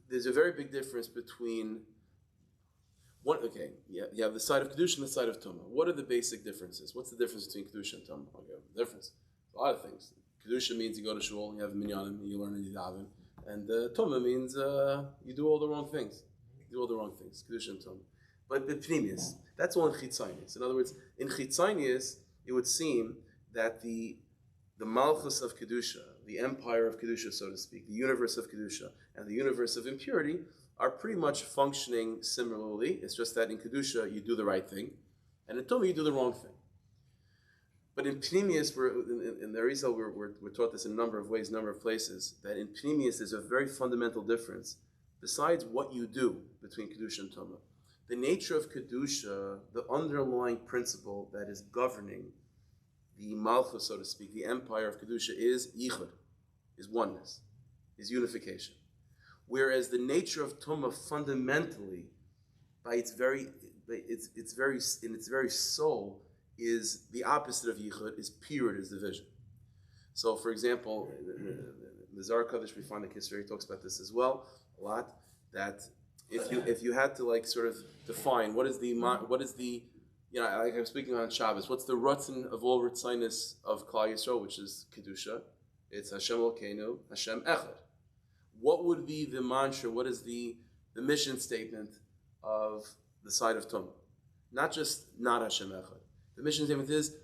There's a very big difference between you have the side of Kedusha and the side of Tumah. What are the basic differences? What's the difference between Kedusha and Tumah? Okay, the difference. A lot of things. Kedusha means you go to shul, you have minyanim, you learn and you daven. And Tumah means you do all the wrong things. You do all the wrong things. Kedusha and Tumah. But the Pnimius, that's all in Chitzonius. In other words, in Chitzonius, it would seem that the Malchus of Kedusha, the empire of Kedusha, so to speak, the universe of Kedusha, and the universe of impurity are pretty much functioning similarly. It's just that in Kedusha, you do the right thing, and in Tumah, you do the wrong thing. But in Pnimius, in the Arizal, we're taught this in a number of ways, a number of places, that in Pnimius, there's a very fundamental difference, besides what you do between Kedusha and Tumah. The nature of Kedusha, the underlying principle that is governing the Malchus, so to speak, the empire of Kedusha, is Yichud, is oneness, is unification. Whereas the nature of Tumah fundamentally, by its very soul, is the opposite of Yichud, is period, is division. So, for example, the Zohar Kodesh, we find the Kisrei talks about this as well a lot. That if you had to like sort of define what is the like I'm speaking on Shabbos, what's the Ratzon of all Ratzinus of Klal Yisrael, which is Kedusha? It's Hashem Elokeinu, Hashem Echad. What would be the mantra? What is the mission statement of the side of Tumah? Not Hashem Echad. The mission statement is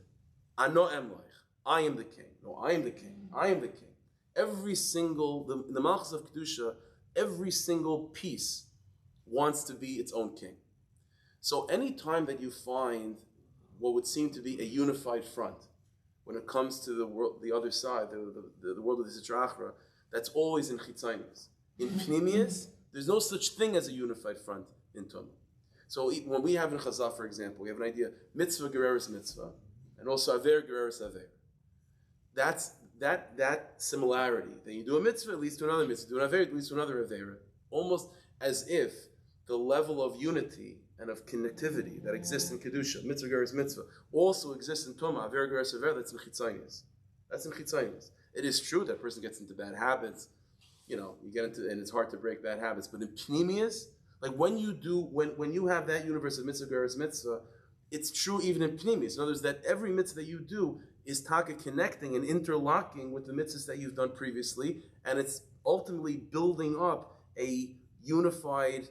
Ano Emleich. I am the king. No, I am the king. I am the king. Every single the Malchus of Kedusha, every single piece wants to be its own king. So any time that you find what would seem to be a unified front when it comes to the world, the other side, the world of the Sitra Achra, that's always in Chitzonius. In Pnimius, there's no such thing as a unified front in Tumah. So when we have in Chazal, for example, we have an idea, mitzvah gereris mitzvah, and also aver gereris aver. that similarity, then you do a mitzvah, it leads to another mitzvah, do an avera, it leads to another avera, almost as if the level of unity and of connectivity that exists in Kedusha, mitzvah geras mitzvah, also exists in Tumah, avera geras avera, that's in Chitzonius. That's in Chitzonius. It is true that a person gets into bad habits, you get into, and it's hard to break bad habits, but in Pnimius, like when you have that universe of mitzvah geras mitzvah, it's true even in Pnimius. In other words, that every mitzvah that you do is taka connecting and interlocking with the mitzvahs that you've done previously, and it's ultimately building up a unified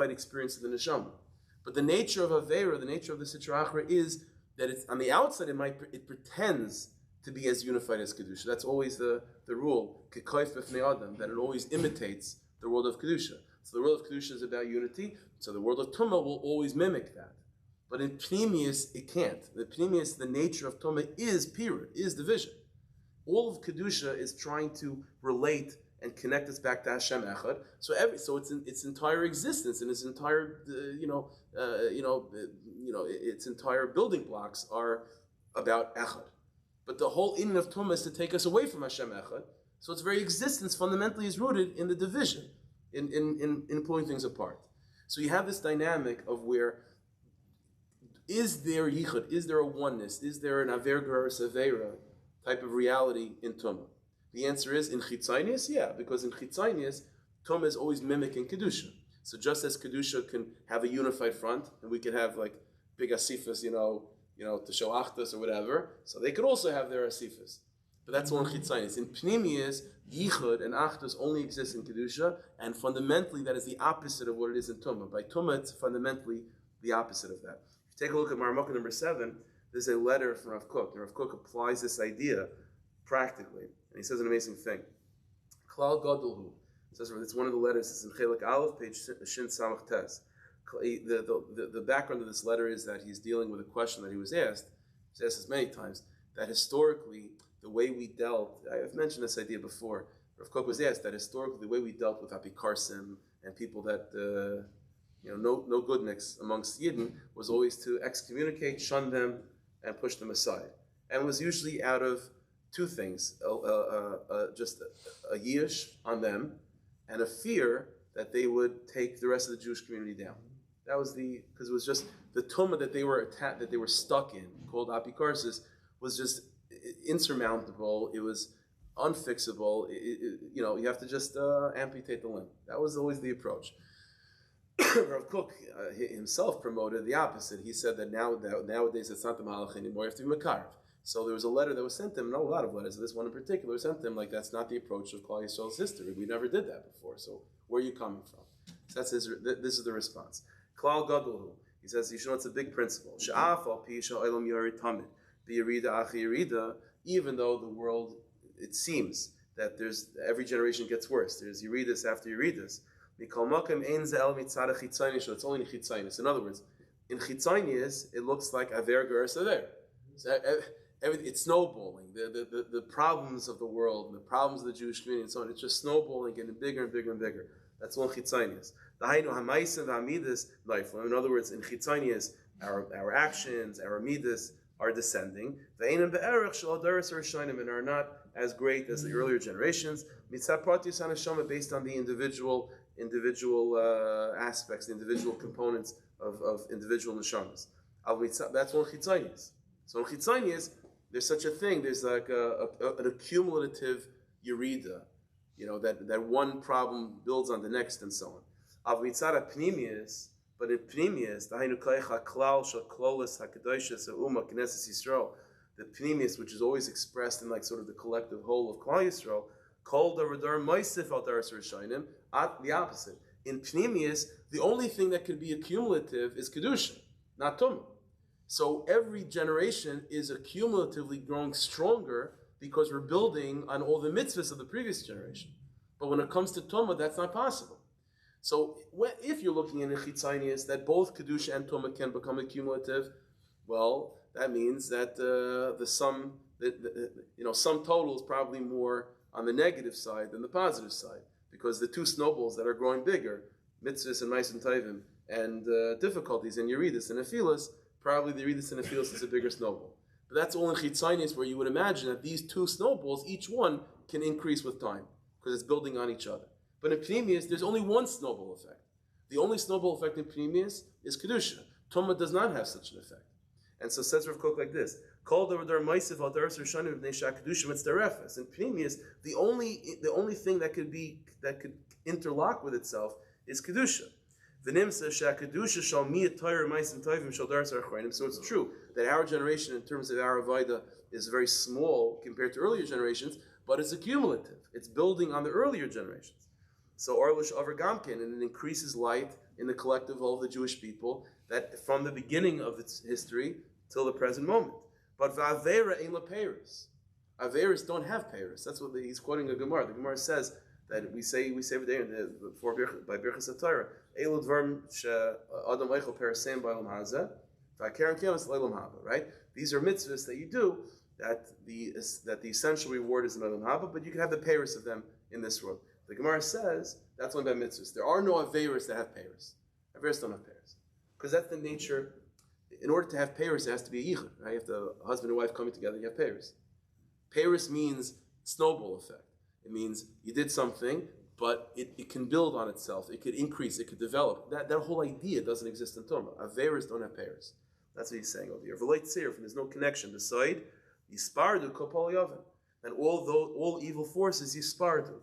experience of the neshama. But the nature of Avera, the nature of the Sitra Achra is that it's on the outside it pretends to be as unified as Kedusha. That's always the rule, that it always imitates the world of Kedusha. So the world of Kedusha is about unity, so the world of Tumah will always mimic that. But in Pnimius, it can't. The Pnimius, the nature of Tumah is period, is division. All of Kedusha is trying to relate and connect us back to Hashem Echad. So its entire existence and its entire, its entire building blocks are about Echad. But the whole inyan of Tumah is to take us away from Hashem Echad. So its very existence fundamentally is rooted in the division, in pulling things apart. So you have this dynamic of where is there yichud, is there a oneness, is there an aver geras avera type of reality in Tumah? The answer is in Chitzonius, yeah, because in Chitzonius, Tumah is always mimicking Kedusha. So just as Kedusha can have a unified front, and we can have like big asifas, to show achtas or whatever, so they could also have their asifas. But that's all in Chitzonius. In Pnimius, yichud and achtas only exist in Kedusha, and fundamentally that is the opposite of what it is in Tumah. By Tumah, it's fundamentally the opposite of that. If you take a look at Maramukah number 7, there's a letter from Rav Kook. And Rav Kook applies this idea practically. And he says an amazing thing. Klal Gadolhu. Says it's one of the letters. It's in Chelik Aleph, page Shin Samach Tes. The background of this letter is that he's dealing with a question that he was asked. He's asked this many times. That historically, the way we dealt, I've mentioned this idea before. Rav Kook was asked that historically, the way we dealt with apikarsim and people that no goodniks amongst Yidden was always to excommunicate, shun them, and push them aside. And it was usually out of two things, just a yish on them, and a fear that they would take the rest of the Jewish community down. That was because it was just the tumah that they were stuck in, called apikarsis, was just insurmountable. It was unfixable. You have to just amputate the limb. That was always the approach. Rav Kook himself promoted the opposite. He said that nowadays it's not the malach anymore. You have to be makarev. So there was a letter that was sent to him, a lot of letters, this one in particular was sent to him, like that's not the approach of Klal Yisrael's history. We never did that before. So where are you coming from? So this is the response. Klal Gadolhu. He says, you should know it's a big principle. Sha'af al pi sha'olam yored tamid. B'yirida achi yirida. Even though the world, it seems that every generation gets worse. There's yiridas after yiridas. It's only in Chitzonius. In other words, in Chitzonius, it looks like aver geras aver. So it's snowballing. The problems of the world, and the problems of the Jewish community, and so on. It's just snowballing, getting bigger and bigger and bigger. That's all in Chitzonius. In other words, in Chitzonius, our actions, our midas are descending. And are not as great as the earlier generations. Based on the individual aspects, the individual components of individual neshamas. That's one Chitzonius. So in Chitzonius, there's such a thing. There's like an accumulative yerida, that one problem builds on the next and so on. But in Pnimius, the Pnimius, which is always expressed in like sort of the collective whole of Klal Yisrael, the opposite. In Pnimius, the only thing that could be accumulative is Kedusha, not Tumah. So every generation is accumulatively growing stronger because we're building on all the mitzvahs of the previous generation. But when it comes to Tumah, that's not possible. So if you're looking in a Chitzonius that both Kedusha and Tumah can become accumulative, well, that means that the sum total is probably more on the negative side than the positive side, because the two snowballs that are growing bigger, mitzvahs and ma'asim tovim, and difficulties in Yeridus and Nephilas, probably the Yeridus and Nephilas is a bigger snowball. But that's all in chitzonius, where you would imagine that these two snowballs, each one can increase with time because it's building on each other. But in pneumius, there's only one snowball effect. The only snowball effect in pneumius is kedusha. Tuma does not have such an effect. And so says Rav Kook like this: Kol davar ma'isiv al daras rishonim b'nei shakadusha mitzdarefes. In pneumius, the only thing that could interlock with itself is kedusha. V'nimsa shakadusha shal miyat Torah ma'asim tovim shal daras arachronim. So it's true that our generation, in terms of our avodah, is very small compared to earlier generations, but it's accumulative. It's building on the earlier generations. So Orlish Aver Gamkin, and it increases light in the collective whole of the Jewish people, that from the beginning of its history till the present moment. But Va'avera ein la Peiros. Averis don't have Peiros. That's what he's quoting a Gemara. The Gemara says that we say every day by Birchas HaTorah, Elu dvarim she'adam eichel peiroseim ba'olam hazeh, va'keren kemas le'olam haba. Right? These are mitzvahs that you do that the essential reward is in olam haba, but you can have the Peiros of them in this world. The Gemara says that's only by mitzvahs. There are no Averis that have Peiros. Averis don't have Peiros. Because that's the nature. In order to have Peiros, it has to be a yichud. Right? You have the husband and wife coming together, you have Peiros. Peiros means snowball effect. It means you did something, but it can build on itself. It could increase, it could develop. That whole idea doesn't exist in Torah. Averis don't have Peiros. That's what he's saying over here. V'leit tziruf, and there's no connection. Beside, yispardu kopol yavin. And all evil forces yispardu.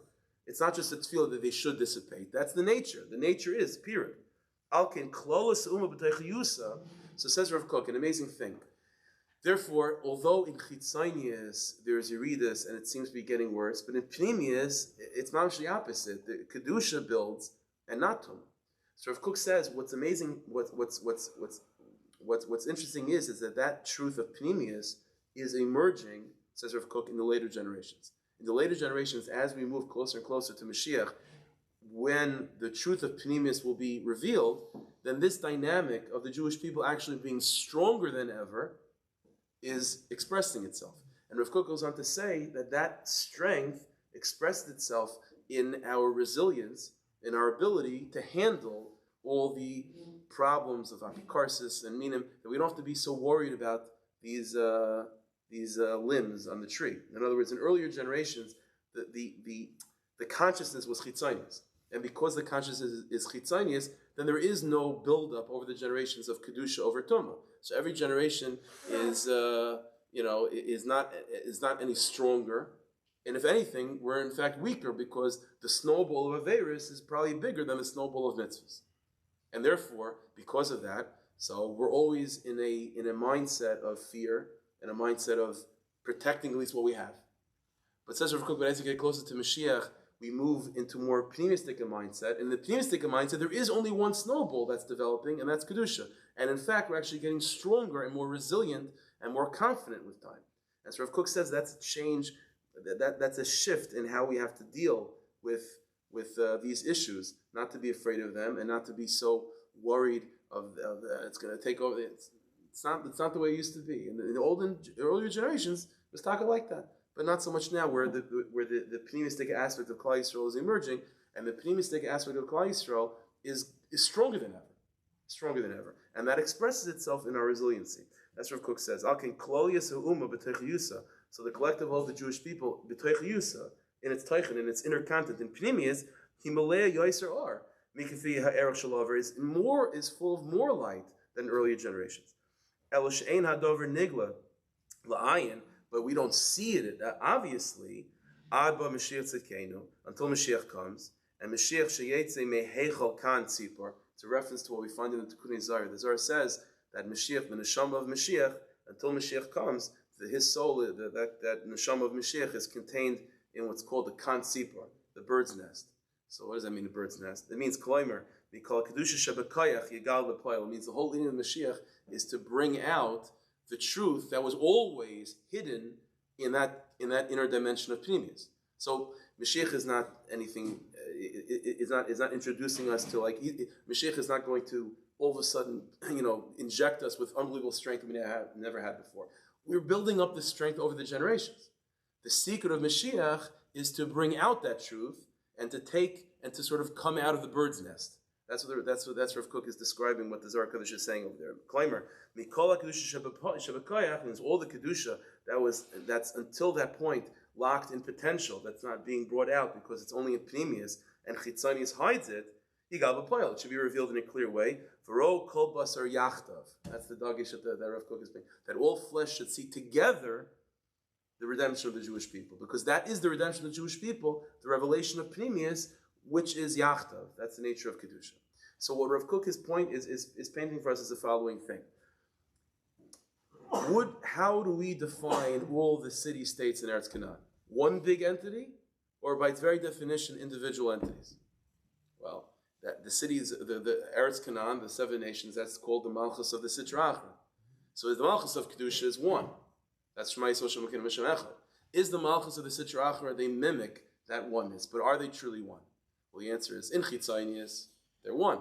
It's not just a tefillah that they should dissipate. That's the nature. The nature is, period. Alkin klolas uma b'teichiyusa. So says Rav Kook, an amazing thing. Therefore, although in chitzonius there's Yeridus and it seems to be getting worse, but in pneumius it's mostly the opposite. The kedusha builds and not tum. So Rav Kook says what's amazing, what's interesting is that truth of pneumius is emerging, says Rav Kook, in the later generations. In the later generations, as we move closer and closer to Mashiach, when the truth of pneumius will be revealed, then this dynamic of the Jewish people actually being stronger than ever is expressing itself. And Rav Kook goes on to say that strength expressed itself in our resilience, in our ability to handle all the problems of apikarsis and minim, that we don't have to be so worried about these limbs on the tree. In other words, in earlier generations, the consciousness was chitzonius. And because the consciousness is chitzonius, then there is no buildup over the generations of kedusha over tumah. So every generation is not any stronger, and if anything, we're in fact weaker because the snowball of Averis is probably bigger than the snowball of mitzvahs, and therefore, because of that, so we're always in a mindset of fear and a mindset of protecting at least what we have. But says Rav Kook, but as you get closer to Mashiach, we move into more pneumistic mindset. In the pneumistic mindset, there is only one snowball that's developing, and that's kedusha. And in fact, we're actually getting stronger and more resilient and more confident with time. As Rav Kook says, that's a change, that's a shift in how we have to deal with these issues, not to be afraid of them and not to be so worried of it's going to take over. It's not the way it used to be. In the earlier generations, it was talking like that. But not so much now, where the pneumistic aspect of Klal Yisrael is emerging, and the pneumistic aspect of Klal Yisrael is stronger than ever, and that expresses itself in our resiliency. That's what Rav Kook says. Alkin klal yisrael b'teichiyusa. So the collective whole of the Jewish people b'teichiyusa, in its teichen, in its inner content, in pneumius, himalaya yoiser ar mikafi ha'erach shalaver is full of more light than earlier generations. El she'ein hadover nigla la'ayin. But we don't see it, obviously, ad ba Mashiach tzidkeinu, until Mashiach comes, and Mashiach sheyetze mehechal kan tzipor. It's a reference to what we find in the Tikkun Zohar. The Zohar says that Mashiach, the neshama of Mashiach, until Mashiach comes, his soul, that neshama of Mashiach is contained in what's called the kan tzipor, the bird's nest. So what does that mean, the bird's nest? It means kloimer. We call it kedusha shebekayach yigal lepoil. It means the whole meaning of Mashiach is to bring out the truth that was always hidden in that inner dimension of pneumius. So Mashiach is not anything. Is not introducing us to Mashiach is not going to all of a sudden inject us with unbelievable strength we never had before. We're building up this strength over the generations. The secret of Mashiach is to bring out that truth and to sort of come out of the bird's nest That's Rav Kook is describing what the Zohar Kodesh is saying over there. Climber, Mikola Kedusha Shebekoyach means all the Kedusha that's until that point locked in potential, that's not being brought out because it's only in Pnimius, and Chitzanius hides it. It should be revealed in a clear way. V'ro kol basar yachtav. That's the dagish that Rav Kook is making. That all flesh should see together the redemption of the Jewish people, because that is the redemption of the Jewish people, the revelation of Pnimius, which is yachtav. That's the nature of kedusha. So what Rav Kook's point is painting for us is the following thing. How do we define all the city-states in Eretz Canaan? One big entity, or by its very definition, individual entities? Well, the cities, the Eretz Canaan, the 7 nations, that's called the Malchus of the Sitra Achra. So the Malchus of Kedusha is one. That's Shema Yisrael Shem Elokeinu Hashem Echad. Is the Malchus of the Sitra Achra, they mimic that oneness, but are they truly one? Well, the answer is, in Chitzanius, they're one.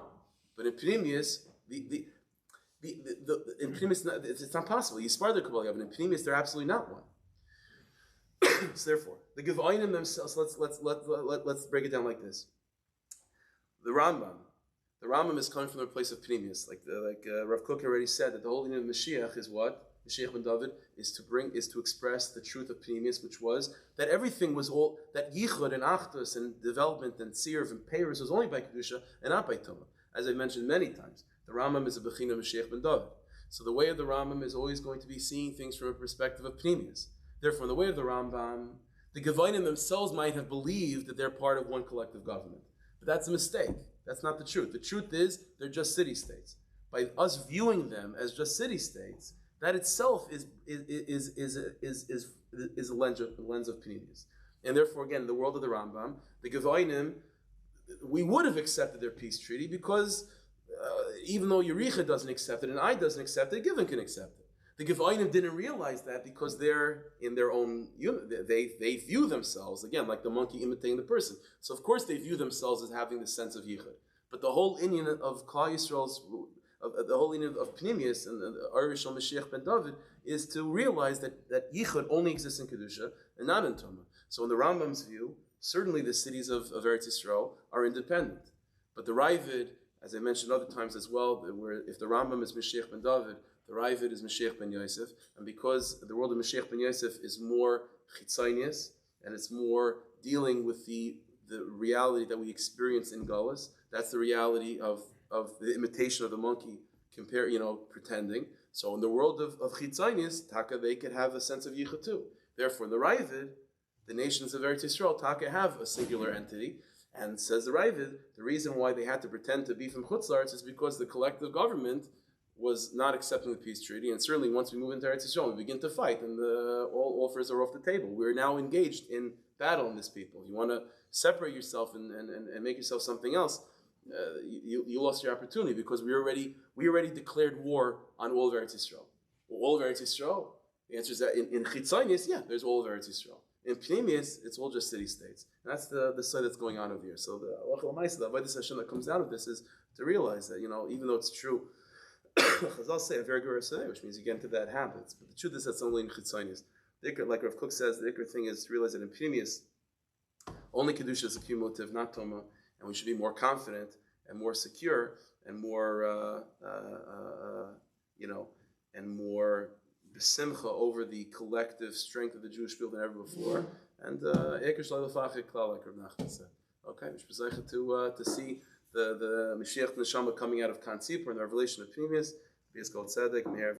But in Pnimius, in Pnimius, it's not possible. Yispar the Kabbalah, but in Pnimius, they're absolutely not one. So therefore, the Gevayim themselves, let's break it down like this. The Rambam is coming from the place of Pnimius. Like Rav Kook already said, that the whole meaning of Mashiach is what? Mashiach ben David is to express the truth of Pnimius, which was that everything was all, that Yichud and Achdus and development and Tzirv and Peiros was only by Kedusha and not by Tumah. As I've mentioned many times, the Rambam is a Bechina Mashiach ben David. So the way of the Rambam is always going to be seeing things from a perspective of Pnimius. Therefore, in the way of the Rambam, the Gevanim themselves might have believed that they're part of one collective government. But that's a mistake. That's not the truth. The truth is they're just city-states. By us viewing them as just city-states, that itself is a lens of Pnimius. And therefore, again, in the world of the Rambam, the Gevanim, we would have accepted their peace treaty because even though Yericha doesn't accept it and I doesn't accept it, Givon can accept it. The Gevanim didn't realize that because they're in their own unit. They view themselves, again, like the monkey imitating the person. So of course they view themselves as having this sense of Yichud. But the whole Inyan of Klal Yisrael's, the whole Inyan of Pnimius and the Arish al Mashiach ben David is to realize that Yichud only exists in Kedusha and not in Tumah. So in the Rambam's view, certainly the cities of Eretz Yisrael are independent. But the Ravid, as I mentioned other times as well, where if the Rambam is Mashiach ben David, the Ravid is Mashiach ben Yosef, and because the world of Mashiach ben Yosef is more chitzanius, and it's more dealing with the reality that we experience in Galus, that's the reality of the imitation of the monkey, pretending. So in the world of chitzanius, Taka, they could have a sense of Yichud too. Therefore, in the Ravid, the nations of Eretz Yisrael, Taka, have a singular entity, and says the Ravid, the reason why they had to pretend to be from Chutz La'aretz is because the collective government was not accepting the peace treaty, and certainly once we move into Eretz Yisrael, we begin to fight, and all offers are off the table. We're now engaged in battle in this people. You want to separate yourself and make yourself something else, you lost your opportunity because we already declared war on all of Eretz Yisrael. Well, all of Eretz Yisrael? The answer is that in Chitzanius, there's all of Eretz Yisrael. In Pnimius, it's all just city-states. And that's the side that's going on over here. So the Avodah Hashem that comes out of this is to realize that, even though it's true, Chazal say a very good Raseh, which means you get into bad habits. But the truth is that's only in Chitzanius. Like Rav Kook says, the Ikr thing is to realize that in Pnimius, only Kedusha is a cumulative, not Toma, and we should be more confident and more secure and more, and more besimcha over the collective strength of the Jewish people than ever before. And Ikr Shalai L'Fachik Klal, like Rav Nachman said. Okay, which is to see the Mashiach Neshama coming out of Kan Tzipor and the revelation of Pnimius, be as called Tzedek,